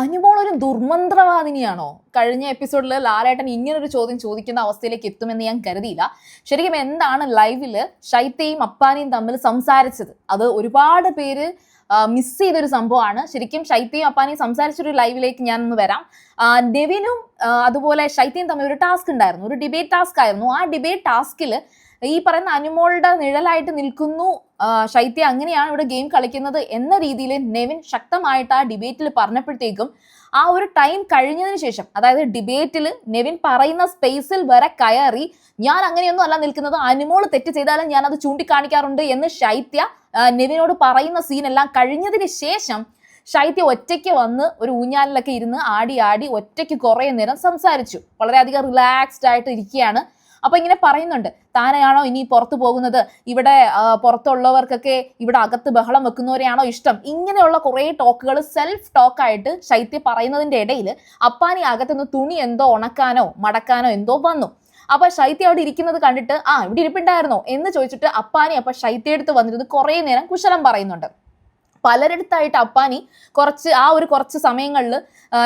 അനുമോൾ ഒരു ദുർമന്ത്രവാദിനിയാണോ? കഴിഞ്ഞ എപ്പിസോഡിൽ ലാലേട്ടൻ ഇങ്ങനൊരു ചോദ്യം ചോദിക്കുന്ന അവസ്ഥയിലേക്ക് എത്തുമെന്ന് ഞാൻ കരുതിയില്ല. ശരിക്കും എന്താണ് ലൈവില് ഷൈത്തയും അപ്പാനിയും തമ്മിൽ സംസാരിച്ചത്? അത് ഒരുപാട് പേര് മിസ് ചെയ്തൊരു സംഭവമാണ്. ശരിക്കും ഷൈത്തയും അപ്പാനിയും സംസാരിച്ചൊരു ലൈവിലേക്ക് ഞാൻ ഒന്ന് വരാം. നെവിനും അതുപോലെ ഷൈത്തയും തമ്മിൽ ഒരു ടാസ്ക് ഉണ്ടായിരുന്നു, ഒരു ഡിബേറ്റ് ടാസ്ക് ആയിരുന്നു. ആ ഡിബേറ്റ് ടാസ്കിൽ ഈ പറയുന്ന അനുമോളുടെ നിഴലായിട്ട് നിൽക്കുന്നു ശൈത്യ, അങ്ങനെയാണ് ഇവിടെ ഗെയിം കളിക്കുന്നത് എന്ന രീതിയിൽ നെവിൻ ശക്തമായിട്ട് ആ ഡിബേറ്റിൽ പറഞ്ഞപ്പോഴത്തേക്കും ആ ഒരു ടൈം കഴിഞ്ഞതിന് ശേഷം, അതായത് ഡിബേറ്റിൽ നെവിൻ പറയുന്ന സ്പേസിൽ വരെ കയറി ഞാൻ അങ്ങനെയൊന്നും അല്ല നിൽക്കുന്നത്, അനുമോൾ തെറ്റ് ചെയ്താലും ഞാൻ അത് ചൂണ്ടിക്കാണിക്കാറുണ്ട് എന്ന് ശൈത്യ നെവിനോട് പറയുന്ന സീനെല്ലാം കഴിഞ്ഞതിന് ശേഷം ശൈത്യ ഒറ്റയ്ക്ക് വന്ന് ഒരു ഊഞ്ഞാലിലൊക്കെ ഇരുന്ന് ആടി ആടി ഒറ്റയ്ക്ക് കുറേ നേരം സംസാരിച്ചു. വളരെയധികം റിലാക്സ്ഡ് ആയിട്ട് ഇരിക്കുകയാണ്. അപ്പൊ ഇങ്ങനെ പറയുന്നുണ്ട്, താനെയാണോ ഇനി പുറത്തു പോകുന്നത്, ഇവിടെ പുറത്തുള്ളവർക്കൊക്കെ ഇവിടെ അകത്ത് ബഹളം വെക്കുന്നവരെയാണോ ഇഷ്ടം, ഇങ്ങനെയുള്ള കുറെ ടോക്കുകൾ സെൽഫ് ടോക്കായിട്ട് ശൈത്യ പറയുന്നതിന്റെ ഇടയിൽ അപ്പാനി അകത്തുനിന്ന് തുണി എന്തോ ഉണക്കാനോ മടക്കാനോ എന്തോ വന്നു. അപ്പൊ ശൈത്യ അവിടെ ഇരിക്കുന്നത് കണ്ടിട്ട് ഇവിടെ ഇരിപ്പുണ്ടായിരുന്നോ എന്ന് ചോദിച്ചിട്ട് അപ്പാനി അപ്പൊ ശൈത്യ എടുത്ത് വന്നിരുന്ന് കുറെ നേരം കുശലം പറയുന്നുണ്ട്. പലരിടത്തായിട്ട് അപ്പാനി കുറച്ച് സമയങ്ങളിൽ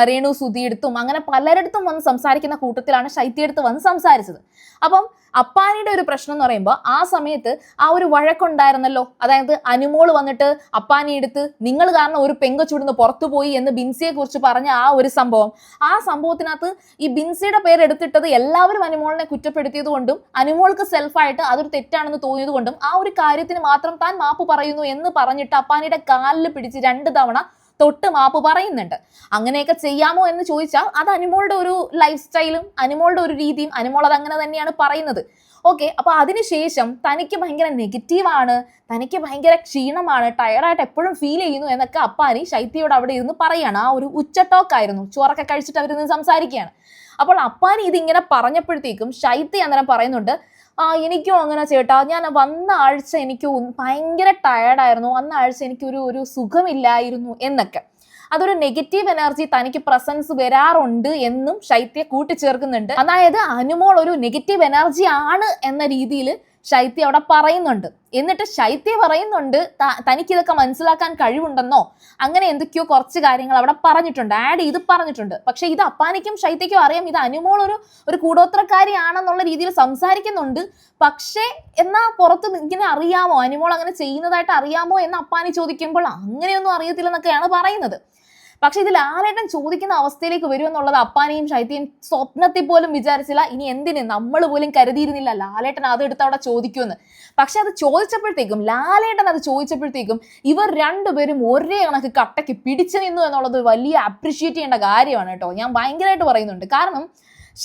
രേണു സുധിയെടുത്തും അങ്ങനെ പലരിടത്തും വന്ന് സംസാരിക്കുന്ന കൂട്ടത്തിലാണ് ശൈത്യടുത്ത് വന്ന് സംസാരിച്ചത്. അപ്പം അപ്പാനിയുടെ ഒരു പ്രശ്നം എന്ന് പറയുമ്പോൾ ആ സമയത്ത് ആ ഒരു വഴക്കുണ്ടായിരുന്നല്ലോ, അതായത് അനുമോൾ വന്നിട്ട് അപ്പാനി എടുത്ത് നിങ്ങൾ കാരണം ഒരു പെങ്കൊച്ചുടുന്ന് പുറത്തുപോയി എന്ന് ബിൻസിയെ കുറിച്ച് പറഞ്ഞ ആ ഒരു സംഭവം, ആ സംഭവത്തിനകത്ത് ഈ ബിൻസിയുടെ പേര് എടുത്തിട്ടത് എല്ലാവരും അനുമോളിനെ കുറ്റപ്പെടുത്തിയത് കൊണ്ടും അനുമോൾക്ക് സെൽഫായിട്ട് അതൊരു തെറ്റാണെന്ന് തോന്നിയത് കൊണ്ടും ആ ഒരു കാര്യത്തിന് മാത്രം താൻ മാപ്പ് പറയുന്നു എന്ന് പറഞ്ഞിട്ട് അപ്പാനിയുടെ കാലിൽ പിടിച്ച് 2 തവണ തൊട്ട് മാപ്പ് പറയുന്നുണ്ട്. അങ്ങനെയൊക്കെ ചെയ്യാമോ എന്ന് ചോദിച്ചാൽ അത് അനുമോളുടെ ഒരു ലൈഫ് സ്റ്റൈലും അനുമോളുടെ ഒരു രീതിയും, അനുമോൾ അത് അങ്ങനെ തന്നെയാണ് പറയുന്നത്. ഓക്കെ, അപ്പൊ അതിനുശേഷം തനിക്ക് ഭയങ്കര നെഗറ്റീവാണ്, തനിക്ക് ഭയങ്കര ക്ഷീണമാണ്, ടയർഡായിട്ട് എപ്പോഴും ഫീൽ ചെയ്യുന്നു എന്നൊക്കെ അപ്പാനി ശൈത്യയോട് അവിടെ ഇരുന്ന് പറയാണ്. ആ ഒരു ഉച്ചട്ടോക്കായിരുന്നു, ചോറൊക്കെ കഴിച്ചിട്ട് അവരിന്ന് സംസാരിക്കുകയാണ്. അപ്പോൾ അപ്പാനി ഇതിങ്ങനെ പറഞ്ഞപ്പോഴത്തേക്കും ശൈത്യ അന്നേരം പറയുന്നുണ്ട്, എനിക്കും അങ്ങനെ ചേട്ടാ, ഞാൻ വന്ന ആഴ്ച എനിക്ക് ഭയങ്കര ടയർഡായിരുന്നു, വന്ന ആഴ്ച എനിക്കൊരു സുഖമില്ലായിരുന്നു എന്നൊക്കെ. അതൊരു നെഗറ്റീവ് എനർജി തനിക്ക് പ്രസൻസ് വരാറുണ്ട് എന്നും ശൈത്യ കൂട്ടിച്ചേർക്കുന്നുണ്ട്. അതായത് അനുമോൾ ഒരു നെഗറ്റീവ് എനർജി ആണ് എന്ന രീതിയിൽ ശൈത്യ അവിടെ പറയുന്നുണ്ട്. എന്നിട്ട് ശൈത്യ പറയുന്നുണ്ട് തനിക്കിതൊക്കെ മനസ്സിലാക്കാൻ കഴിവുണ്ടെന്നോ അങ്ങനെ എന്തൊക്കെയോ കുറച്ച് കാര്യങ്ങൾ അവിടെ പറഞ്ഞിട്ടുണ്ട്, ആഡ് ചെയ്ത് പറഞ്ഞിട്ടുണ്ട്. പക്ഷെ ഇത് അപ്പാനിക്കും ശൈത്യക്കും അറിയാം, ഇത് അനുമോൾ ഒരു കൂടോത്രക്കാരിയാണെന്നുള്ള രീതിയിൽ സംസാരിക്കുന്നുണ്ട്. പക്ഷേ എന്നാ പുറത്ത് ഇങ്ങനെ അറിയാമോ, അനുമോൾ അങ്ങനെ ചെയ്യുന്നതായിട്ട് അറിയാമോ എന്ന് അപ്പാനി ചോദിക്കുമ്പോൾ അങ്ങനെയൊന്നും അറിയത്തില്ലെന്നൊക്കെയാണ് പറയുന്നത്. പക്ഷെ ഇത് ലാലേട്ടൻ ചോദിക്കുന്ന അവസ്ഥയിലേക്ക് വരുമെന്നുള്ളത് അപ്പാനിയും ശൈത്യയും സ്വപ്നത്തിൽ പോലും വിചാരിച്ചില്ല. ഇനി എന്തിന്, നമ്മൾ പോലും കരുതിയിരുന്നില്ല ലാലേട്ടൻ അതെടുത്ത് അവിടെ ചോദിക്കുമെന്ന്. പക്ഷെ അത് ലാലേട്ടൻ അത് ചോദിച്ചപ്പോഴത്തേക്കും ഇവർ രണ്ടുപേരും ഒരേ കണക്ക് കട്ടയ്ക്ക് പിടിച്ചു നിന്നു എന്നുള്ളത് വലിയ അപ്രിഷിയേറ്റ് ചെയ്യേണ്ട കാര്യമാണ് കേട്ടോ. ഞാൻ ഭയങ്കരമായിട്ട് പറയുന്നുണ്ട്. കാരണം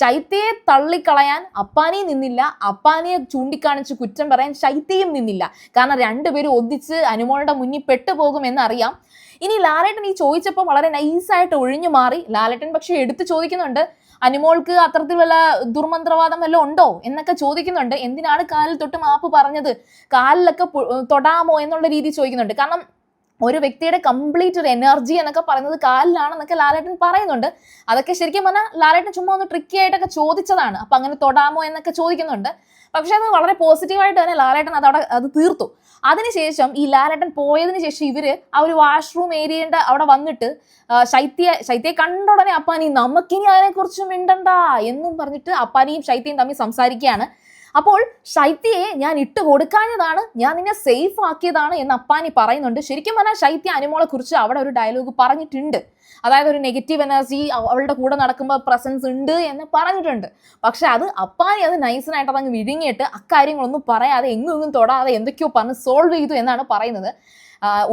ശൈത്യയെ തള്ളിക്കളയാൻ അപ്പാനിയും നിന്നില്ല, അപ്പാനിയെ ചൂണ്ടിക്കാണിച്ച് കുറ്റം പറയാൻ ശൈത്യയും നിന്നില്ല. കാരണം രണ്ടുപേരും ഒന്നിച്ച് അനുമോളുടെ മുന്നിൽ പെട്ടുപോകും എന്നറിയാം. ഇനി ലാലേട്ടൻ ഈ ചോദിച്ചപ്പോൾ വളരെ നൈസായിട്ട് ഒഴിഞ്ഞു മാറി. ലാലേട്ടൻ പക്ഷെ എടുത്ത് ചോദിക്കുന്നുണ്ട്, അനുമോൾക്ക് അത്തരത്തിൽ വല്ല ദുർമന്ത്രവാദം വല്ലതും ഉണ്ടോ എന്നൊക്കെ ചോദിക്കുന്നുണ്ട്. എന്തിനാണ് കാലിൽ തൊട്ട് മാപ്പ് പറഞ്ഞത്, കാലിലൊക്കെ തൊടാമോ എന്നുള്ള രീതി ചോദിക്കുന്നുണ്ട്. കാരണം ഒരു വ്യക്തിയുടെ കംപ്ലീറ്റ് ഒരു എനർജി എന്നൊക്കെ പറയുന്നത് കാലിലാണെന്നൊക്കെ ലാലേട്ടൻ പറയുന്നുണ്ട്. അതൊക്കെ ശരിക്കും പറഞ്ഞാൽ ലാലേട്ടൻ ചുമ്മാ ഒന്ന് ട്രിക്കി ആയിട്ടൊക്കെ ചോദിച്ചതാണ്. അപ്പൊ അങ്ങനെ തൊടാമോ എന്നൊക്കെ ചോദിക്കുന്നുണ്ട്. പക്ഷെ അത് വളരെ പോസിറ്റീവായിട്ട് തന്നെ ലാലേട്ടൻ അത് തീർത്തു. അതിനുശേഷം ഈ ലാലേട്ടൻ പോയതിനു ശേഷം ഇവര് ആ ഒരു വാഷ്റൂം ഏരിയയുടെ അവിടെ വന്നിട്ട് ശൈത്യയെ കണ്ട ഉടനെ അപ്പാനി നമുക്കിനി അതിനെക്കുറിച്ച് മിണ്ടണ്ട എന്നും പറഞ്ഞിട്ട് അപ്പാനിയും ശൈത്യയും തമ്മിൽ സംസാരിക്കുകയാണ്. അപ്പോൾ ശൈത്യയെ ഞാൻ ഇട്ട് കൊടുക്കാഞ്ഞതാണ്, ഞാൻ നിന്നെ സേഫ് ആക്കിയതാണ് എന്ന് അപ്പാനി പറയുന്നുണ്ട്. ശരിക്കും പറഞ്ഞാൽ ശൈത്യ അനുമോളെ കുറിച്ച് അവിടെ ഒരു ഡയലോഗ് പറഞ്ഞിട്ടുണ്ട്. അതായത് ഒരു നെഗറ്റീവ് എനർജി അവളുടെ കൂടെ നടക്കുമ്പോൾ പ്രസൻസ് ഉണ്ട് എന്ന് പറഞ്ഞിട്ടുണ്ട്. പക്ഷെ അത് അപ്പാനി അത് നൈസിനായിട്ട് അതങ്ങ് വിഴുങ്ങിയിട്ട് അക്കാര്യങ്ങളൊന്നും പറയാതെ എങ്ങും തൊടാതെ എന്തൊക്കെയോ പറഞ്ഞ് സോൾവ് ചെയ്തു എന്നാണ് പറയുന്നത്.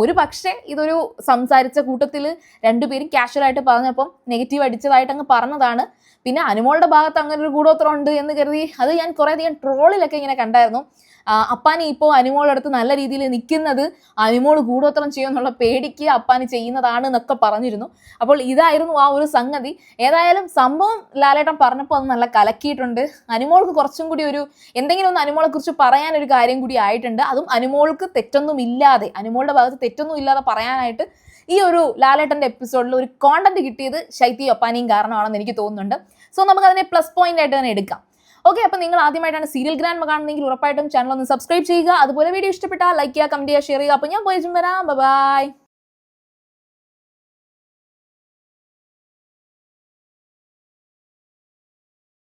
ഒരു പക്ഷേ ഇതൊരു സംസാരിച്ച കൂട്ടത്തിൽ രണ്ടുപേരും കാഷ്വലായിട്ട് പറഞ്ഞപ്പം നെഗറ്റീവ് അടിച്ചതായിട്ട് അങ്ങ് പറഞ്ഞതാണ്. പിന്നെ അനുമോളുടെ ഭാഗത്ത് അങ്ങനെ ഒരു കൂടോത്രം ഉണ്ട് എന്ന് കരുതി അത് ഞാൻ കുറേ അധികം ട്രോളിലൊക്കെ ഇങ്ങനെ കണ്ടായിരുന്നു. അപ്പാനി ഇപ്പോൾ അനുമോളടുത്ത് നല്ല രീതിയിൽ നിൽക്കുന്നത് അനുമോൾ കൂടോത്രം ചെയ്യുമെന്നുള്ള പേടിക്ക് അപ്പാനി ചെയ്യുന്നതാണ് എന്നൊക്കെ പറഞ്ഞിരുന്നു. അപ്പോൾ ഇതായിരുന്നു ആ ഒരു സംഗതി. ഏതായാലും സംഭവം ലാലേട്ടൻ പറഞ്ഞപ്പോൾ അത് നല്ല കലക്കിയിട്ടുണ്ട്. അനുമോൾക്ക് കുറച്ചും കൂടി എന്തെങ്കിലും ഒന്ന് അനുമോളെ കുറിച്ച് പറയാനൊരു കാര്യം കൂടി ആയിട്ടുണ്ട്. അതും അനുമോൾക്ക് തെറ്റൊന്നും ഇല്ലാതെ, അനുമോളുടെ ഭാഗത്ത് തെറ്റൊന്നും ഇല്ലാതെ പറയാനായിട്ട് ഈ ഒരു ലാലേട്ടന്റെ എപ്പിസോഡിൽ ഒരു കോണ്ടന്റ് കിട്ടിയത് ശൈത്യയും അപ്പാനിയും കാരണമാണെന്ന് എനിക്ക് തോന്നുന്നുണ്ട്. സോ നമുക്ക് അതിനെ പ്ലസ് പോയിന്റ് ആയിട്ട് തന്നെ എടുക്കാം. ഓക്കെ, അപ്പോൾ നിങ്ങൾ ആദ്യമായിട്ടാണ് സീരിയൽ ഗ്രാൻഡ് കാണുന്നതെങ്കിൽ ഉറപ്പായിട്ടും ചാനൽ ഒന്ന് സബ്സ്ക്രൈബ് ചെയ്യുക. അതുപോലെ വീഡിയോ ഇഷ്ടപ്പെട്ടാൽ ലൈക്ക് ചെയ്യുക, കമന്റ് ചെയ്യുക, ഷെയർ ചെയ്യുക. അപ്പോൾ ഞാൻ പോയി വരാം. ബൈ.